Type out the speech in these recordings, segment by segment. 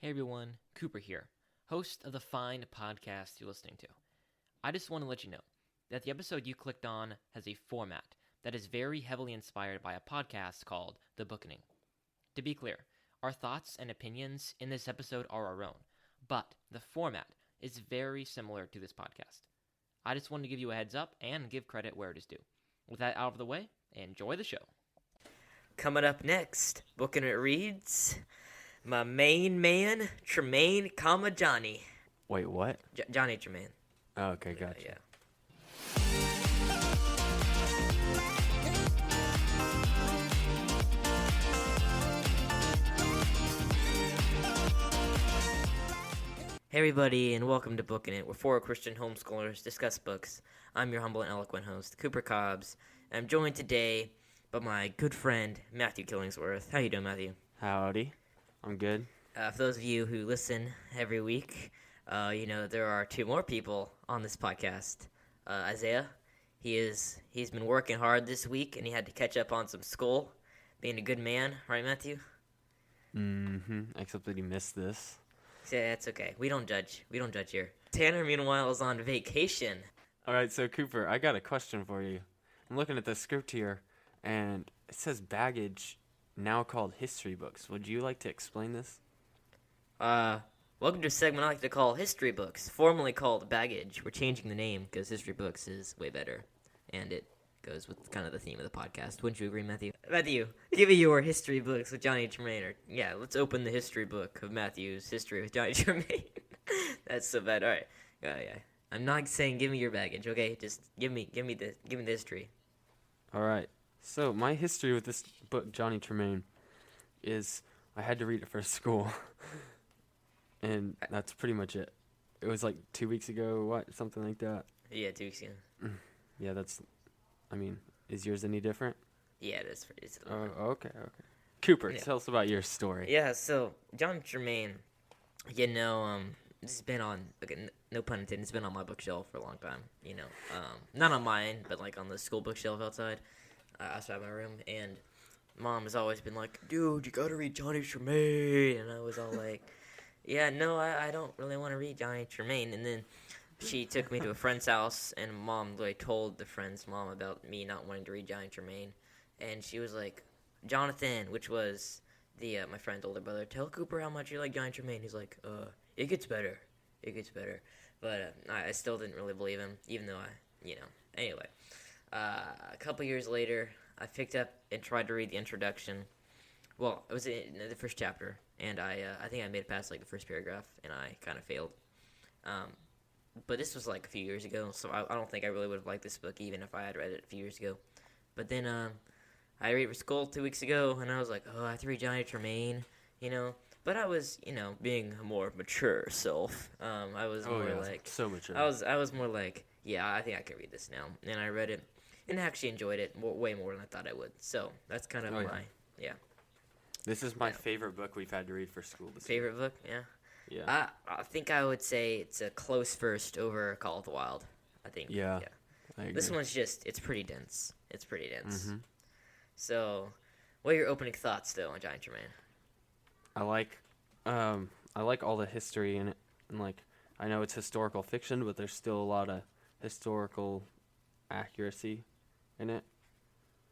Hey everyone, Cooper here, host of the fine podcast you're listening to. I just want to let you know that the episode you clicked on has a format that is very heavily inspired by a podcast called The Bookening. To be clear, our thoughts and opinions in this episode are our own, but the format is very similar to this podcast. I just wanted to give you a heads up and give credit where it is due. With that out of the way, enjoy the show. Coming up next, Booking It reads, my main man, Tremain, Johnny. Wait, what? Johnny Tremain. Oh, okay, gotcha. Yeah. Hey everybody, and welcome to Booking It, where four Christian homeschoolers discuss books. I'm your humble and eloquent host, Cooper Cobbs, and I'm joined today by my good friend, Matthew Killingsworth. How you doing, Matthew? Howdy. I'm good. For those of you who listen every week, you know there are two more people on this podcast. Isaiah, he's been working hard this week, and he had to catch up on some school, being a good man, right, Matthew? Except that he missed this. Yeah, that's okay. We don't judge. We don't judge here. Tanner, meanwhile, is on vacation. All right, so Cooper, I got a question for you. I'm looking at the script here, and it says baggage, now called history books. Would you like to explain this? Welcome to a segment I like to call History Books, formerly called Baggage. We're changing the name because History Books is way better, and it goes with kind of the theme of the podcast. Wouldn't you agree, Matthew? Matthew, give me your History Books with Johnny Tremain. Yeah, let's open the history book of Matthew's history with Johnny Tremain. That's so bad. All right. Yeah. I'm not saying give me your baggage, okay? Just give me the history. All right. So my history with this book, Johnny Tremain, is I had to read it for school. And that's pretty much it. It was like 2 weeks ago, something like that. Yeah, 2 weeks ago. Yeah, is yours any different? Yeah, it is. It's Okay. Cooper, Yeah. tell us about your story. Yeah, so John Tremain, this has been on, okay, no pun intended, it's been on my bookshelf for a long time, not on mine, but like on the school bookshelf outside my room, and Mom has always been like, dude, you gotta read Johnny Tremain, and I was all like, yeah, no, I don't really want to read Johnny Tremain, and then she took me to a friend's house, and Mom told the friend's mom about me not wanting to read Johnny Tremain, and she was like, Jonathan, which was my friend's older brother, tell Cooper how much you like Johnny Tremain. He's like, it gets better. But I still didn't really believe him, even though anyway. A couple years later, I picked up and tried to read the introduction. Well, it was in the first chapter, and I think I made it past like the first paragraph, and I kind of failed. But this was like a few years ago, so I don't think I really would have liked this book even if I had read it a few years ago. But then I read it for school 2 weeks ago, and I was like, I have to read Johnny Tremain, But I was, being a more mature self. I was so mature. I was more like, yeah, I think I can read this now. And I read it, and I actually enjoyed it way more than I thought I would. So that's kind of This is my favorite book we've had to read for school this favorite book, yeah. Yeah. I think I would say it's a close first over Call of the Wild. I think. Yeah. I agree. This one's it's pretty dense. Mm-hmm. So, what are your opening thoughts though on Johnny Tremain? I like all the history in it, and like I know it's historical fiction, but there's still a lot of historical accuracy in it.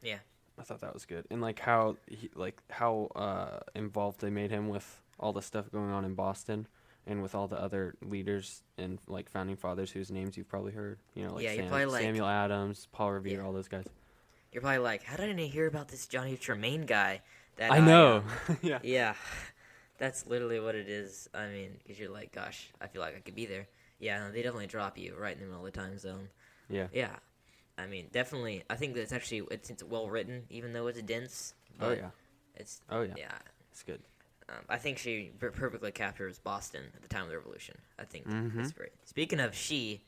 Yeah. I thought that was good, and like how involved they made him with all the stuff going on in Boston, and with all the other leaders and like founding fathers whose names you've probably heard. Samuel Adams, Paul Revere, all those guys. You're probably like, how did I hear about this Johnny Tremain guy? That I know. Yeah. Yeah. That's literally what it is. I mean, because you're like, gosh, I feel like I could be there. Yeah, no, they definitely drop you right in the middle of the time zone. Yeah. Yeah. I mean, definitely. I think that it's well written, even though it's dense. Oh yeah. Yeah. It's good. I think she perfectly captures Boston at the time of the Revolution. I think Mm-hmm. that's great. Speaking of she,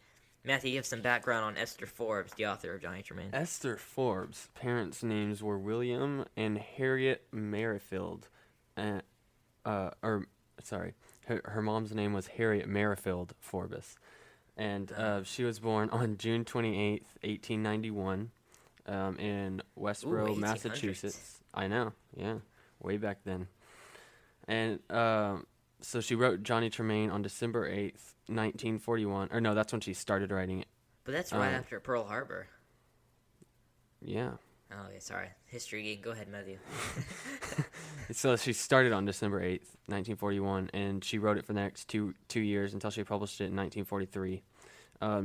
Matthew, you have some background on Esther Forbes, the author of Johnny Tremain. Esther Forbes' parents' names were William and Harriet Merrifield. Her mom's name was Harriet Merrifield Forbes. And she was born on June 28th, 1891, in Westboro, Massachusetts. I know, yeah, way back then. And So she wrote Johnny Tremain on December 8th, 1941. Or no, that's when she started writing it. But that's right after Pearl Harbor. Yeah. Oh, yeah, sorry. History geek. Go ahead, Matthew. So she started on December 8th, 1941, and she wrote it for the next two years until she published it in 1943.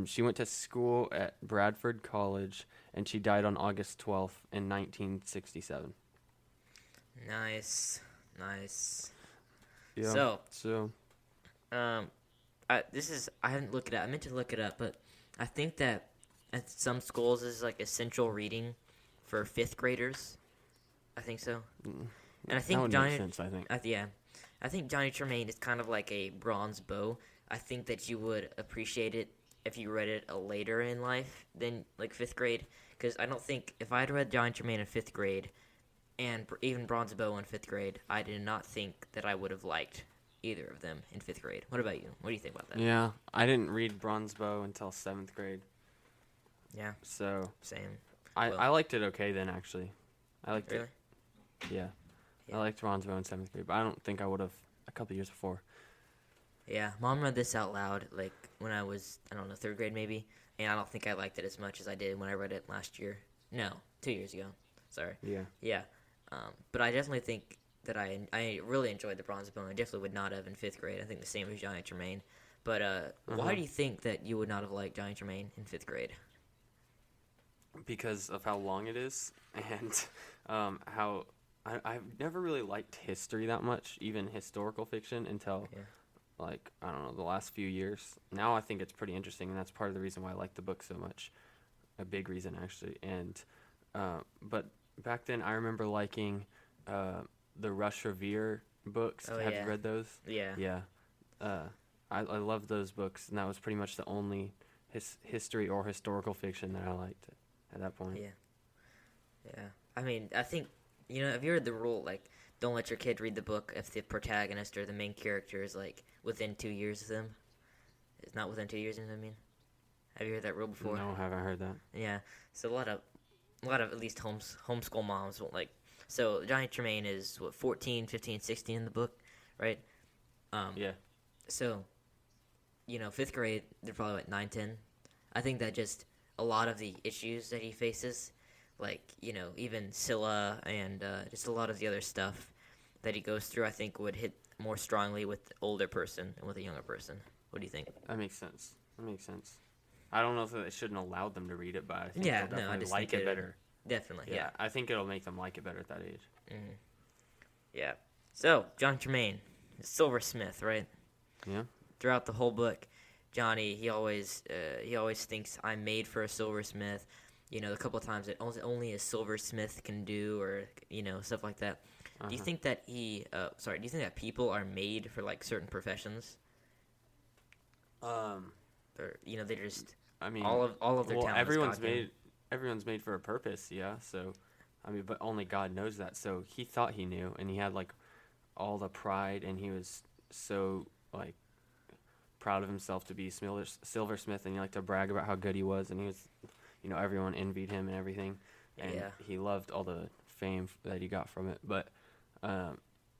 She went to school at Bradford College, and she died on August 12th in 1967. Nice. Yeah. So, I haven't looked it up. I meant to look it up, but I think that at some schools this is like essential reading for 5th graders. I think so. And I think that would Johnny, make sense, I think. I think Johnny Tremain is kind of like a bronze bow. I think that you would appreciate it if you read it later in life than like 5th grade. Because I don't think if I had read Johnny Tremain in 5th grade and even Bronze Bow in 5th grade, I did not think that I would have liked either of them in 5th grade. What about you? What do you think about that? Yeah, I didn't read Bronze Bow until 7th grade. Yeah. So Same. I liked it okay then, actually. I liked Really? it. Yeah. Yeah. I liked Bronze Bow in 7th grade, but I don't think I would have a couple years before. Yeah, Mom read this out loud, like, when I was, 3rd grade maybe, and I don't think I liked it as much as I did when I read it last year. No, 2 years ago. Sorry. Yeah. Yeah. But I definitely think that I really enjoyed the Bronze Bow. I definitely would not have in 5th grade. I think the same as Johnny Tremain. But why do you think that you would not have liked Johnny Tremain in 5th grade? Because of how long it is, and how I've never really liked history that much, even historical fiction, until like I don't know, the last few years. Now I think it's pretty interesting, and that's part of the reason why I like the book so much. A big reason, actually. And but back then, I remember liking the Rush Revere books. Oh, Have yeah. you read those? Yeah. Yeah. I loved those books, and that was pretty much the only history or historical fiction that I liked at that point. Yeah. I mean, I think, have you heard the rule, like, don't let your kid read the book if the protagonist or the main character is, like, within 2 years of them? It's not within 2 years, you know what I mean? Have you heard that rule before? No, I haven't heard that. Yeah. So a lot of at least homeschool moms won't like. So Johnny Tremain is 14, 15, 16 in the book, right? Yeah. So, 5th grade, they're probably 9, 10. I think that just a lot of the issues that he faces, like, even Scylla and just a lot of the other stuff that he goes through, I think would hit more strongly with the older person and with a younger person. What do you think? That makes sense. I don't know if they shouldn't allow them to read it, but I think Yeah, they'll no, I definitely just like think it better. Definitely, yeah. I think it'll make them like it better at that age. Mm-hmm. Yeah. So, John Tremain, silversmith, right? Yeah. Throughout the whole book, Johnny, he always thinks I'm made for a silversmith. A couple of times that only a silversmith can do, or stuff like that. Do you think that do you think that people are made for like certain professions? Or they're just. I mean, all of their talent. Everyone's made for a purpose. Yeah. So, I mean, but only God knows that. So he thought he knew, and he had like all the pride, and he was so like proud of himself to be silversmith, and he liked to brag about how good he was, and he was, everyone envied him and everything, and he loved all the fame that he got from it. But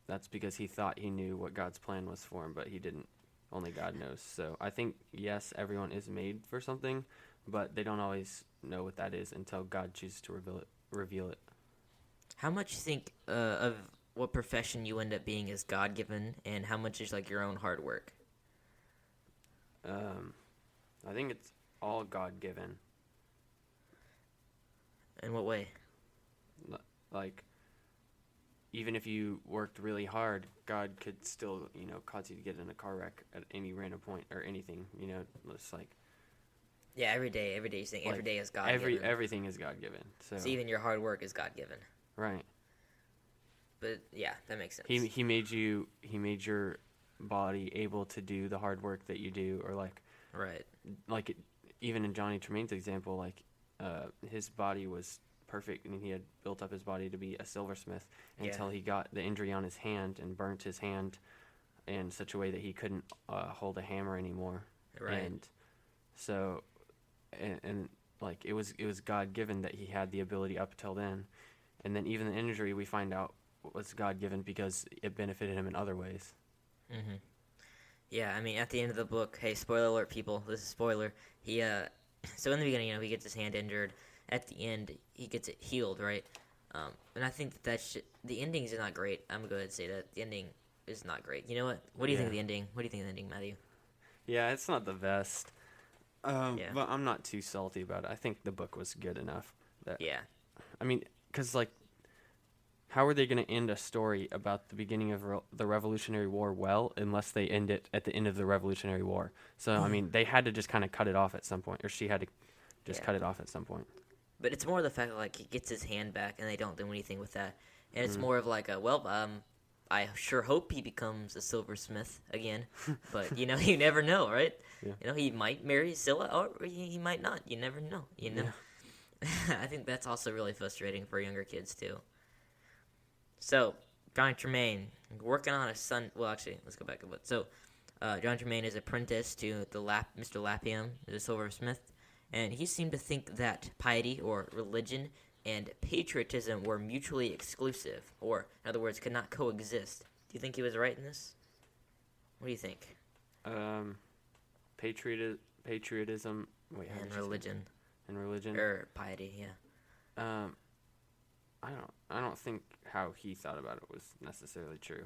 that's because he thought he knew what God's plan was for him, but he didn't. Only God knows. So I think, yes, everyone is made for something, but they don't always know what that is until God chooses to reveal it. How much you think of what profession you end up being is God-given, and how much is like your own hard work? I think it's all God-given. In what way? Like, even if you worked really hard, God could still, cause you to get in a car wreck at any random point or anything, it's like. Yeah, every day you think like every day is God-given. Everything is God-given. So even your hard work is God-given. Right. But yeah, that makes sense. He made your body able to do the hard work that you do, or like. Right. Like even in Johnny Tremain's example, like his body was perfect, and he had built up his body to be a silversmith until he got the injury on his hand and burnt his hand in such a way that he couldn't hold a hammer anymore. Right. And so, and like it was God given that he had the ability up till then, and then even the injury we find out was God given because it benefited him in other ways. Mm-hmm. Yeah, I mean, at the end of the book, hey, spoiler alert, people. This is spoiler. He so in the beginning, he gets his hand injured. At the end, he gets it healed, right? And I think the endings are not great. I'm gonna go ahead and say that the ending is not great. You know what? What do you think of the ending? What do you think of the ending, Matthew? Yeah, it's not the best. Yeah. But I'm not too salty about it. I think the book was good enough. Yeah. I mean, because, like, how are they going to end a story about the beginning of the Revolutionary War well unless they end it at the end of the Revolutionary War? So, I mean, they had to just kind of cut it off at some point, or she had to just cut it off at some point. But it's more the fact that, like, he gets his hand back and they don't do anything with that. And it's more of like I sure hope he becomes a silversmith again. But, you never know, right? Yeah. He might marry Scylla or he might not. You never know, Yeah. I think that's also really frustrating for younger kids, too. So, John Tremain, working on a son. Well, actually, let's go back a bit. So, John Tremain is apprenticed to Mr. Lapium, the silversmith, and he seemed to think that piety, or religion, and patriotism were mutually exclusive, or, in other words, could not coexist. Do you think he was right in this? What do you think? Patriotism. Wait, how And did you say religion. that? And religion. Or piety, yeah. I don't think how he thought about it was necessarily true.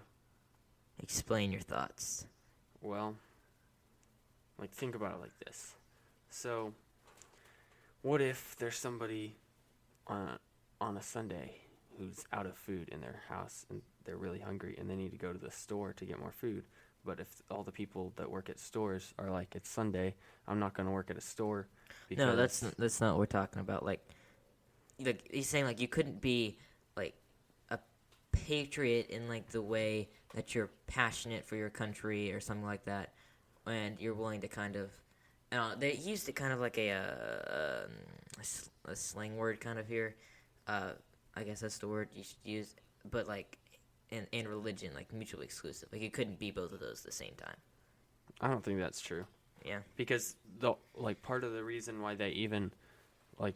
Explain your thoughts. Well, like, think about it like this. So, what if there's somebody on a Sunday who's out of food in their house and they're really hungry and they need to go to the store to get more food? But if all the people that work at stores are like, it's Sunday, I'm not going to work at a store. No, that's not what we're talking about. Like he's saying, like, you couldn't be like a patriot in like the way that you're passionate for your country or something like that, and you're willing to kind of, I don't know, they used it kind of like a slang word kind of here. I guess that's the word you should use, but like in religion, like mutually exclusive. Like you couldn't be both of those at the same time. I don't think that's true. Yeah. Because part of the reason why they even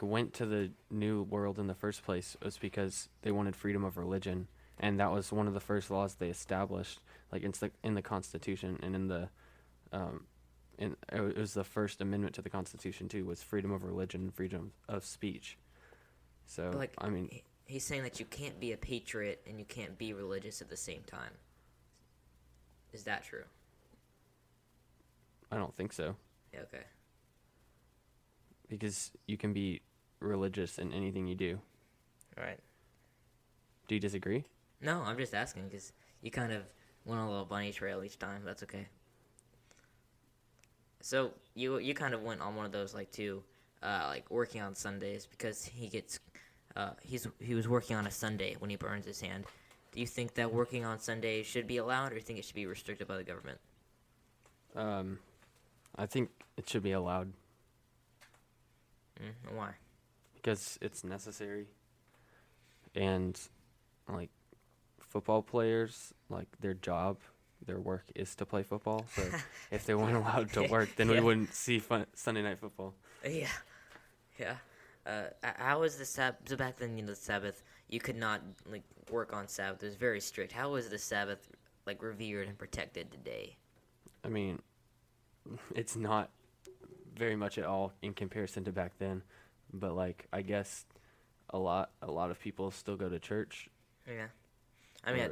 went to the New World in the first place was because they wanted freedom of religion, and that was one of the first laws they established, like in the Constitution, and in the it was the first amendment to the Constitution too, was freedom of religion and freedom of speech. So But, like, I mean, he's saying that you can't be a patriot and you can't be religious at the same time. Is that true? I don't think so, Yeah, okay. because you can be religious in anything you do. All right. Do you disagree? No, I'm just asking because you kind of went on a little bunny trail each time. That's okay. So you kind of went on one of those like working on Sundays because he was working on a Sunday when he burns his hand. Do you think that working on Sundays should be allowed, or do you think it should be restricted by the government? I think it should be allowed Why? because it's necessary, and like football players, like their work is to play football. So if they weren't allowed to work, then we wouldn't see Sunday night football. Yeah. How was the Sabbath? So back then, the Sabbath, you could not like work on Sabbath. It was very strict. How is the Sabbath like revered and protected today? I mean, it's not very much at all in comparison to back then, but like I guess a lot of people still go to church. Yeah. I mean,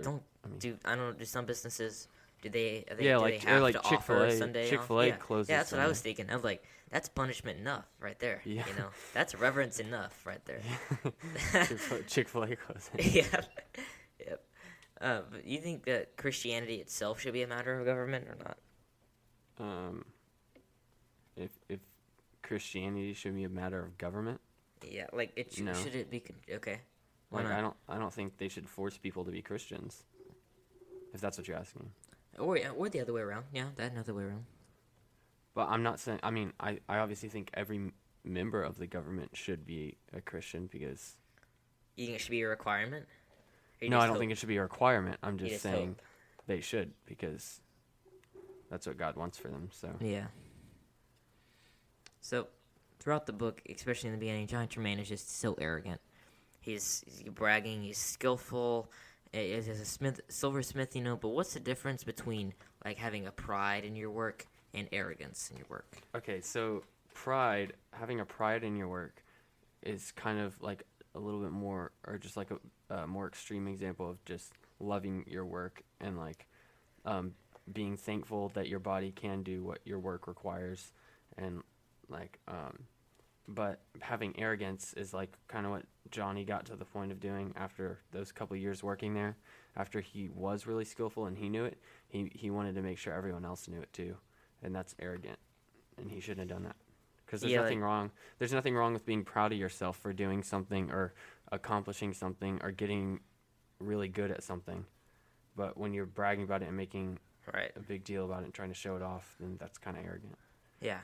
do some businesses do they have like to Chick-fil-A. offer Sunday Chick-fil-A off? closes Yeah, that's what I Sunday. was thinking. I was like, that's punishment enough right there. Yeah. That's reverence enough right there. Chick-fil-A closes. Yeah. Yep. But you think that Christianity itself should be a matter of government or not? If Christianity should be a matter of government, Yeah, like No. should it be okay? Why like not? I don't think they should force people to be Christians. If that's what you're asking. Or the other way around. Yeah, that another way around. But I'm not saying. I mean, I obviously think every member of the government should be a Christian because. You think it should be a requirement? No, I don't think it should be a requirement. I'm just just saying hope. they should because that's what God wants for them. So. Yeah. So, throughout the book, especially in the beginning, John Tremain is just so arrogant. He's bragging. He's skillful. He's a silversmith, but what's the difference between like having a pride in your work and arrogance in your work. Okay, so having a pride in your work is kind of like a little bit more, or just like a more extreme example of just loving your work and like being thankful that your body can do what your work requires, and like but having arrogance is like kind of what Johnny got to the point of doing after those couple years working there. After he was really skillful and he knew it, he wanted to make sure everyone else knew it too, and that's arrogant, and he shouldn't have done that. Because there's nothing wrong. There's nothing wrong with being proud of yourself for doing something or accomplishing something or getting really good at something. But when you're bragging about it and making a big deal about it and trying to show it off, then that's kind of arrogant. Yeah,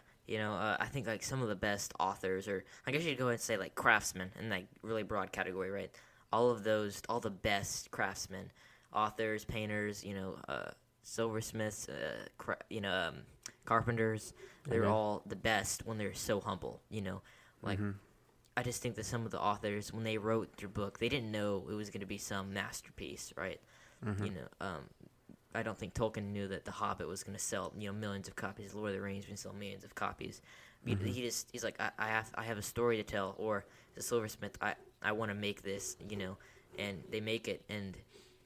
I think like some of the best authors, or I guess you'd go and say like craftsmen in like really broad category, right? All the best craftsmen, authors, painters, silversmiths, carpenters, they're all the best when they're so humble, like I just think that some of the authors, when they wrote their book, they didn't know it was going to be some masterpiece, right? I don't think Tolkien knew that The Hobbit was going to sell, millions of copies. Lord of the Rings was going to sell millions of copies. He's like, I have a story to tell, or the silversmith, I want to make this, and they make it, and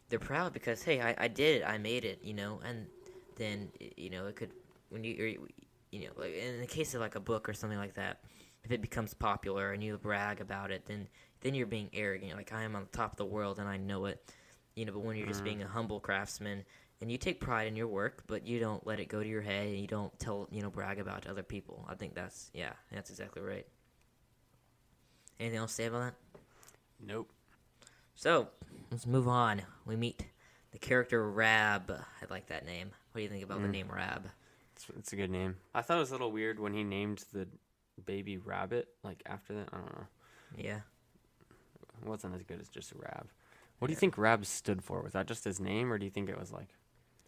they're proud because, hey, I did it, I made it, and then, it could, when like in the case of like a book or something like that, if it becomes popular and you brag about it, then you're being arrogant. You're like, I am on the top of the world and I know it, but when you're just being a humble craftsman, and you take pride in your work, but you don't let it go to your head, and you don't brag about it to other people. I think that's exactly right. Anything else to say about that? Nope. So, let's move on. We meet the character Rab. I like that name. What do you think about the name Rab? It's a good name. I thought it was a little weird when he named the baby rabbit, like after that. I don't know. Yeah. It wasn't as good as just Rab. What do you think Rab stood for? Was that just his name, or do you think it was like...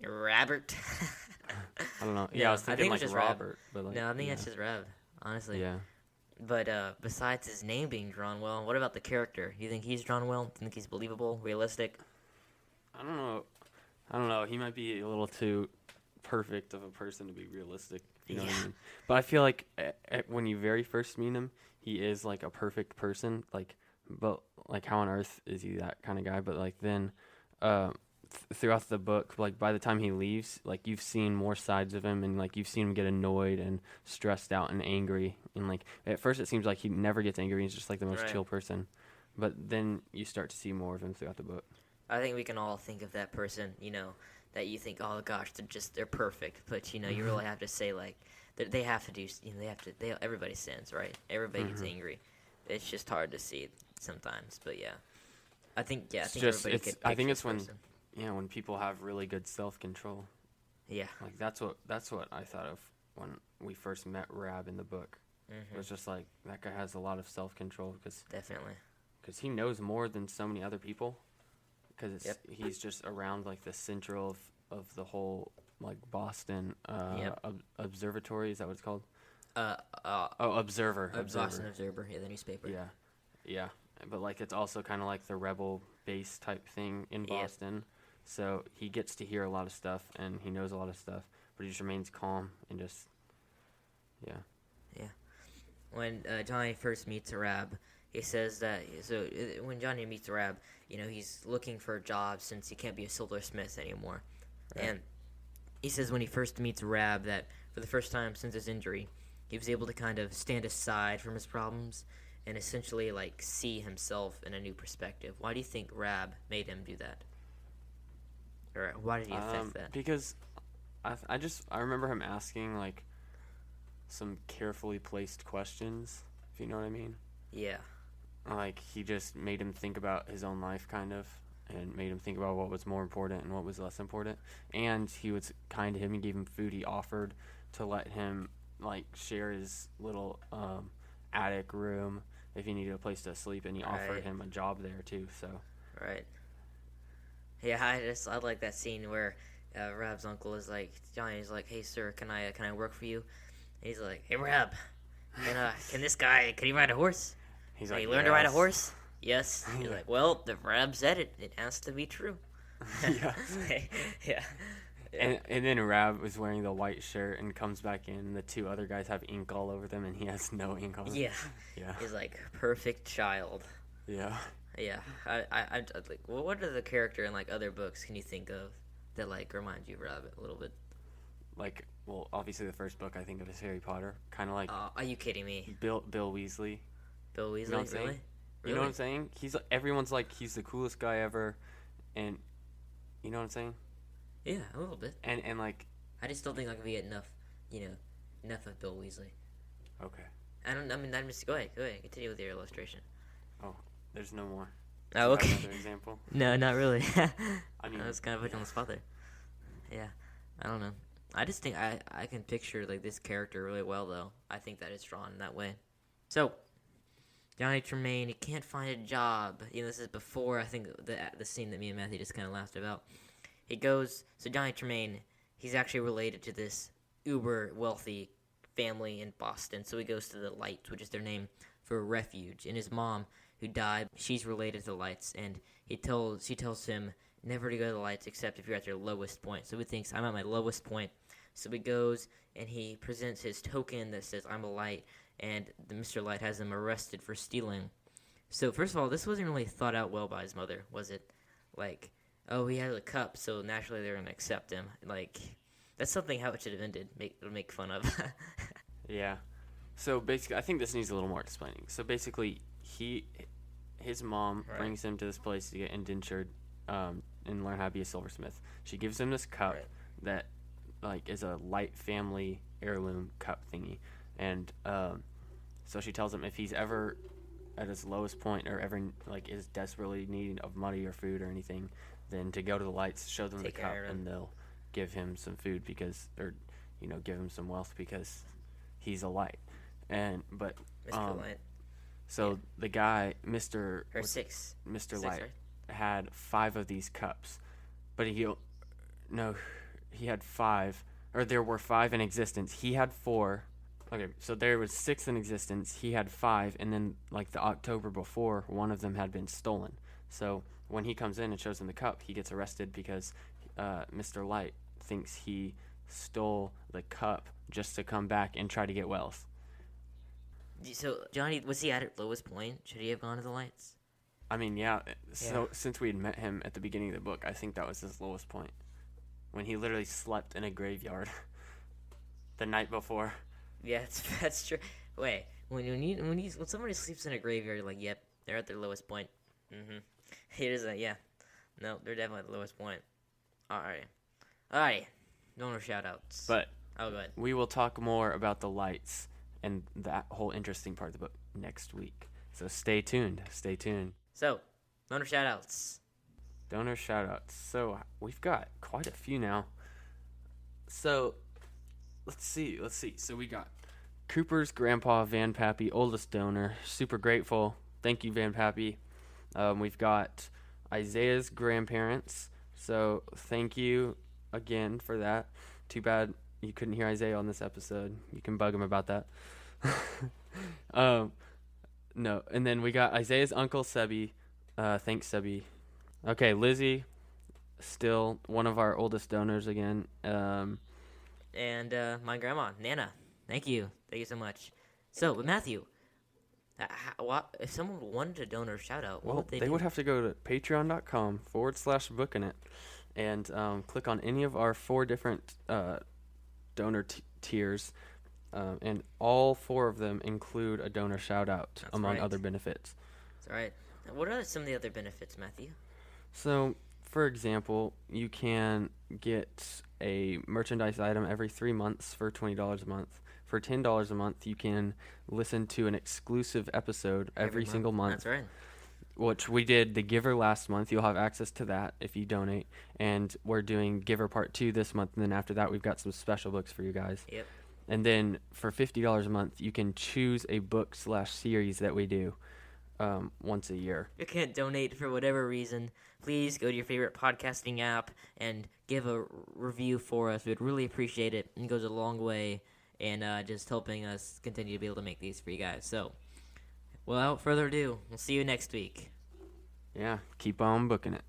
Robert? I don't know. Yeah, I was thinking like Robert. But like, no, I think that's just Rab, honestly. Yeah. But besides his name being drawn well, what about the character? Do you think he's drawn well? Do you think he's believable, realistic? I don't know. He might be a little too perfect of a person to be realistic. You know what I mean? But I feel like when you very first meet him, he is like a perfect person. But how on earth is he that kind of guy? But like then, throughout the book, like by the time he leaves, like you've seen more sides of him, and like you've seen him get annoyed and stressed out and angry. And like at first, it seems like he never gets angry. He's just like the most chill person. But then you start to see more of him throughout the book. I think we can all think of that person, that you think, oh gosh, they're perfect. But you really have to say like they have to do, everybody sins, right? Everybody gets angry. It's just hard to see sometimes, but yeah. I think everybody could. I think it's when people have really good self-control. Yeah. Like that's what I thought of when we first met Rab in the book. It was just like that guy has a lot of self-control because he knows more than so many other people, because he's just around like the central of the whole like Boston observatory. Is that what it's called? Observer. Boston Observer. Yeah, the newspaper. Yeah. But like it's also kind of like the rebel base type thing in Boston. So he gets to hear a lot of stuff and he knows a lot of stuff, but he just remains calm and just When Johnny first meets Rab, he says that when Johnny meets Rab, he's looking for a job since he can't be a silversmith anymore. Right. And he says when he first meets Rab that for the first time since his injury, he was able to kind of stand aside from his problems and essentially like see himself in a new perspective. Why do you think Rab made him do that? Or why did he affect that? Because I remember him asking like some carefully placed questions, if you know what I mean. Yeah. Like he just made him think about his own life kind of, and made him think about what was more important and what was less important. And he was kind to him. He gave him food. He offered to let him like share his little attic room if he needed a place to sleep, and he offered him a job there too. So yeah, I like that scene where Rab's uncle is like, Johnny's like, hey sir, can I work for you? And he's like, hey Rab, can he ride a horse? He's like, like, you learn to ride a horse? Yes. He's like, well, the Rab said it has to be true. Yeah. Yeah. And then Rab was wearing the white shirt and comes back in. And the two other guys have ink all over them, and he has no ink on him. Yeah. Yeah. He's like perfect child. Yeah. Yeah. I like. Well, what are the character in like other books can you think of that like remind you of Rabbit a little bit? Like, well, obviously the first book I think of is Harry Potter. Kind of like Are you kidding me? Bill Weasley. Bill Weasley, You know what I'm saying? really? You know what I'm saying? Everyone's like he's the coolest guy ever, and you know what I'm saying? Yeah, a little bit. And like I just don't think like we get enough, enough of Bill Weasley. okay. I'm just go ahead, continue with your illustration. Oh, there's no more. Oh, Do you have okay. another example? No, not really. I mean, I was kind of putting on the spot there. Yeah, I don't know. I just think I can picture like this character really well though. I think that it's drawn in that way. So, Johnny Tremain, he can't find a job. This is before I think the scene that me and Matthew just kind of laughed about. So Johnny Tremain, he's actually related to this uber wealthy family in Boston. So he goes to the Lights, which is their name for a refuge. And his mom, who died, she's related to the Lights, and she tells him never to go to the Lights except if you're at their lowest point. So he thinks, I'm at my lowest point. So he goes and he presents his token that says I'm a Light, and Mr. Light has him arrested for stealing. So first of all, this wasn't really thought out well by his mother, was it? Like, oh, he has a cup, so naturally they're gonna accept him. Like, that's something how it should have ended. Make fun of. yeah. So basically, I think this needs a little more explaining. So basically, his mom brings him to this place to get indentured, and learn how to be a silversmith. She gives him this cup that, like, is a Light family heirloom cup thingy, and so she tells him if he's ever at his lowest point or ever like is desperately needing of money or food or anything, then to go to the Lights, show them the cup, and they'll give him some food give him some wealth because he's a Light. But Mr. Light. So the guy, Mr. Light, had 5 of these cups, but he had 5, or there were 5 in existence. He had 4. Okay, so there was 6 in existence. He had 5, and then like the October before, one of them had been stolen. So when he comes in and shows him the cup, he gets arrested because Mr. Light thinks he stole the cup just to come back and try to get wealth. So Johnny, was he at his lowest point? Should he have gone to the Lights? I mean, yeah. So since we had met him at the beginning of the book, I think that was his lowest point, when he literally slept in a graveyard the night before. Yeah, that's true. Wait, when somebody sleeps in a graveyard, you're like, yep, they're at their lowest point. Mm-hmm. It is no, they're definitely at the lowest point. Alright. Donor shoutouts. But go ahead. We will talk more about the Lights and that whole interesting part of the book next week. So stay tuned. So, donor shoutouts. So we've got quite a few now. So let's see. So we got Cooper's grandpa, Van Pappy, oldest donor. Super grateful. Thank you, Van Pappy. We've got Isaiah's grandparents. So thank you again for that. Too bad you couldn't hear Isaiah on this episode. You can bug him about that. No. And then we got Isaiah's uncle, Sebi. Thanks, Sebi. Okay, Lizzie, still one of our oldest donors again. And my grandma, Nana. Thank you so much. So, Matthew, if someone wanted a donor shout out, what would they do? They would have to go to patreon.com/bookinit and click on any of our 4 different donor tiers, and all 4 of them include a donor shout out among other benefits. That's right. What are some of the other benefits, Matthew? So, for example, you can get a merchandise item every 3 months for $20 a month. For $10 a month, you can listen to an exclusive episode every single month. That's right. Which we did the Giver last month. You'll have access to that if you donate. And we're doing Giver Part 2 this month. And then after that, we've got some special books for you guys. Yep. And then for $50 a month, you can choose a book/series that we do once a year. You can't donate for whatever reason, please go to your favorite podcasting app and give a review for us. We'd really appreciate it. It goes a long way in just helping us continue to be able to make these for you guys. So, without further ado, we'll see you next week. Yeah, keep on booking it.